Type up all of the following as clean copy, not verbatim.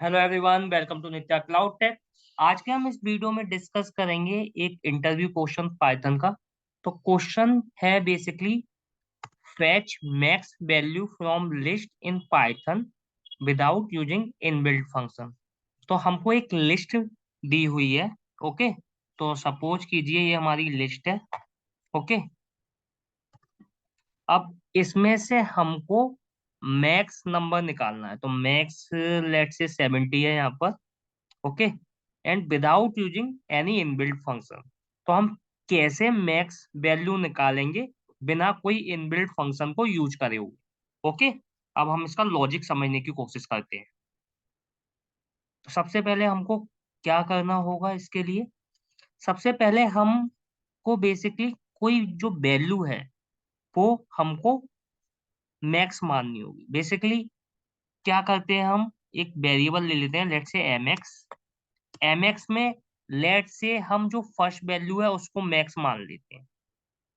Hello everyone, welcome to Nitya Cloud Tech. आज के हम इस वीडियो में डिस्कस करेंगे एक इंटरव्यू क्वेश्चन पाइथन का। तो क्वेश्चन है basically fetch max value from list in Python without using inbuilt function. तो हमको एक लिस्ट दी हुई है। ओके, तो सपोज कीजिए ये हमारी लिस्ट है। ओके, अब इसमें से हमको मैक्स नंबर निकालना है। तो मैक्स लेट से 70 है यहाँ पर। Okay, and without using any inbuilt function. तो हम कैसे मैक्स वैल्यू निकालेंगे बिना कोई इनबिल्ट फंक्शन को यूज करे हुए। ओके, अब हम इसका लॉजिक समझने की कोशिश करते हैं। तो सबसे पहले हमको क्या करना होगा इसके लिए। सबसे पहले हमको बेसिकली कोई जो वैल्यू है वो हमको मैक्स माननी होगी। बेसिकली क्या करते हैं, हम एक वेरिएबल ले लेते हैं, लेट से एम एक्स। एम एक्स में लेट से हम जो फर्स्ट वैल्यू है उसको मैक्स मान लेते हैं।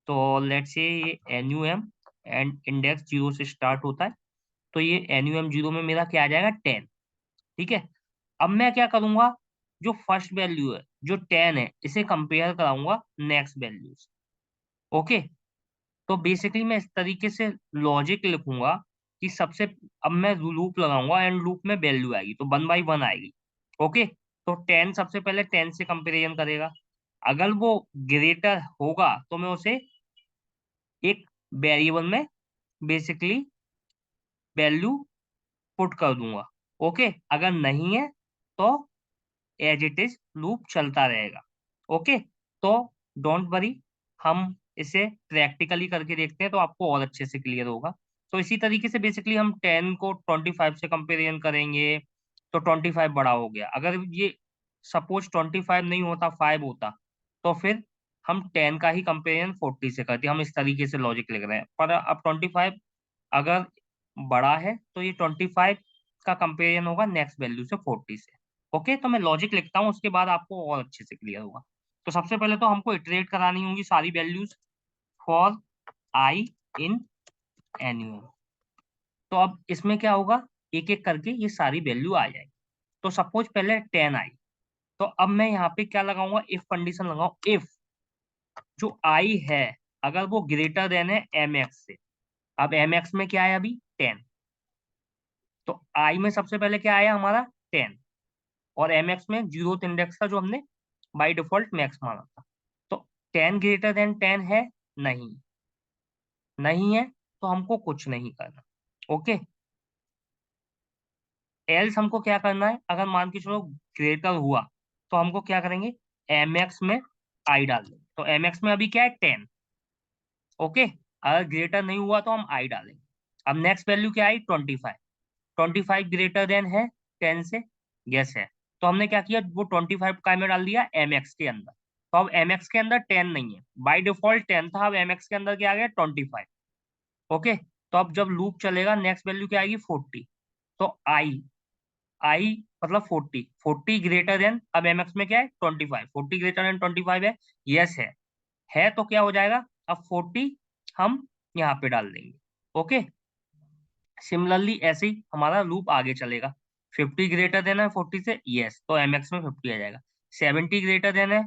तो लेट से ये N U M and index 0 से स्टार्ट होता है। तो ये एन यू एम 0 में मेरा क्या आ जाएगा, 10। ठीक है, अब मैं क्या करूंगा, जो फर्स्ट वैल्यू है जो 10 है इसे कंपेयर कराऊंगा नेक्स्ट वैल्यू से। ओके, तो बेसिकली मैं इस तरीके से लॉजिक लिखूंगा कि सबसे, अब मैं लूप लगाऊंगा एंड लूप में वैल्यू आएगी तो 1 बाई 1 आएगी। ओके, तो 10 सबसे पहले 10 से कंपेरिजन करेगा। अगर वो ग्रेटर होगा तो मैं उसे एक वेरिएबल में बेसिकली वैल्यू पुट कर दूंगा। ओके, अगर नहीं है तो एज इट इज लूप चलता रहेगा। ओके, तो डोंट वरी, हम इसे प्रैक्टिकली करके देखते हैं तो आपको और अच्छे से क्लियर होगा। तो इसी तरीके से बेसिकली हम 10 को 25 से कंपेरिजन करेंगे। तो 25 बड़ा हो गया। अगर ये सपोज 25 नहीं होता, 5 होता, तो फिर हम 10 का ही कंपेरिजन 40 से करते। हम इस तरीके से लॉजिक लिख रहे हैं, पर अब 25 अगर बड़ा है तो ये 25 का कंपेरिजन होगा नेक्स्ट वैल्यू से 40 से। ओके, तो मैं लॉजिक लिखता हूँ, उसके बाद आपको और अच्छे से क्लियर होगा। तो सबसे पहले तो हमको इटरेट करानी होंगी सारी values for I in annual. तो अब इसमें क्या होगा, एक एक करके ये सारी वैल्यू आ जाएगी। तो सपोज पहले 10 आई, तो अब मैं यहाँ पे क्या लगाऊंगा, इफ कंडीशन लगाऊं। इफ जो आई है अगर वो ग्रेटर देन है एम एक्स से। अब एम एक्स में क्या है अभी, 10। तो आई में सबसे पहले क्या आया हमारा, 10। और एम एक्स में जीरो इंडेक्स था जो हमने बाय डिफॉल्ट मैक्स माना था। तो 10 ग्रेटर देन 10 है, नहीं। नहीं है तो हमको कुछ नहीं करना। ओके, एल्स हमको क्या करना है, अगर मान के चलो ग्रेटर हुआ तो हमको क्या करेंगे, एम एक्स में आई डाल देंगे। तो एम एक्स में अभी क्या है, 10। ओके, अगर ग्रेटर नहीं हुआ तो हम आई डालेंगे। अब नेक्स्ट वैल्यू क्या आई, 25। 25 ग्रेटर देन है 10 से, यस है। तो हमने क्या किया, वो 25 का में डाल दिया एम एक्स के अंदर। तो अब एम एक्स के अंदर 10 नहीं है, बाई डिफॉल्ट 10 था, अब एम एक्स के अंदर क्या आ गया, 25। ओके, तो अब जब लूप चलेगा नेक्स्ट वैल्यू क्या आएगी, 40। तो आई, आई मतलब 40। 40 ग्रेटर देन, अब एम एक्स में क्या है, 25। 40 ग्रेटर देन 25 है, यस है तो क्या हो जाएगा, अब 40 हम यहाँ पे डाल देंगे। ओके, सिमिलरली ऐसे ही हमारा लूप आगे चलेगा। 50 ग्रेटर देन है 40 से, यस, तो एम एक्स में 50 आ जाएगा। 70 ग्रेटर देन है,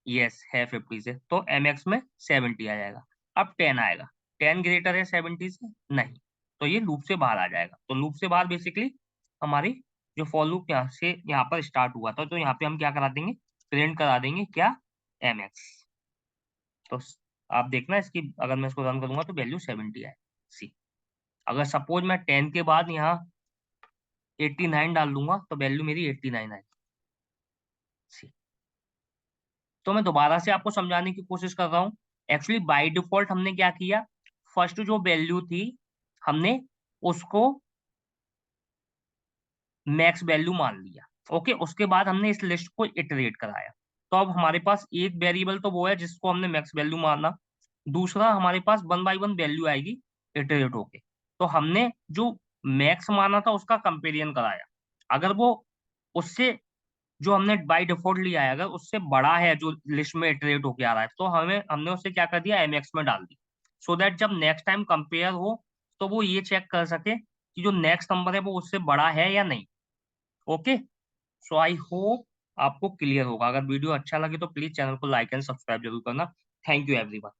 यस है 50 से, तो एम एक्स में 70 आ जाएगा। अब 10 आएगा, 10 ग्रेटर है 70 से, नहीं, तो ये लूप से बाहर आ जाएगा। तो लूप से बाहर बेसिकली हमारी जो फॉर लूप यहाँ से यहाँ पर स्टार्ट हुआ था, तो यहाँ पे हम क्या करा देंगे, प्रिंट करा देंगे क्या, एम एक्स। तो आप देखना इसकी, अगर मैं इसको रन करूंगा तो वैल्यू 70 आए। सी, अगर सपोज मैं 10 के बाद यहाँ 89 डाल दूंगा तो वैल्यू मेरी 89 आएगी। तो मैं दोबारा से आपको समझाने की कोशिश कर रहा हूँ। एक्चुअली बाय डिफॉल्ट हमने क्या किया, फर्स्ट जो वैल्यू थी हमने उसको मैक्स वैल्यू मान लिया। ओके, उसके बाद हमने इस लिस्ट को इटरेट कराया। तो अब हमारे पास एक वेरिएबल तो वो है जिसको हमने मैक्स वैल्यू माना, दूसरा हमारे पास 1 बाई 1 वैल्यू आएगी इटरेट होके। तो हमने जो मैक्स माना था उसका कंपेरिजन कराया। अगर वो उससे, जो हमने बाई डिफॉल्ट लिया है, अगर उससे बड़ा है जो लिस्ट में इटरेट होके आ रहा है, तो हमने उससे क्या कर दिया, एमएक्स में डाल दी। सो दैट जब नेक्स्ट टाइम कंपेयर हो तो वो ये चेक कर सके कि जो नेक्स्ट नंबर है वो उससे बड़ा है या नहीं। ओके, सो आई होप आपको क्लियर होगा। अगर वीडियो अच्छा लगे तो प्लीज चैनल को लाइक एंड सब्सक्राइब जरूर करना। Thank you everyone.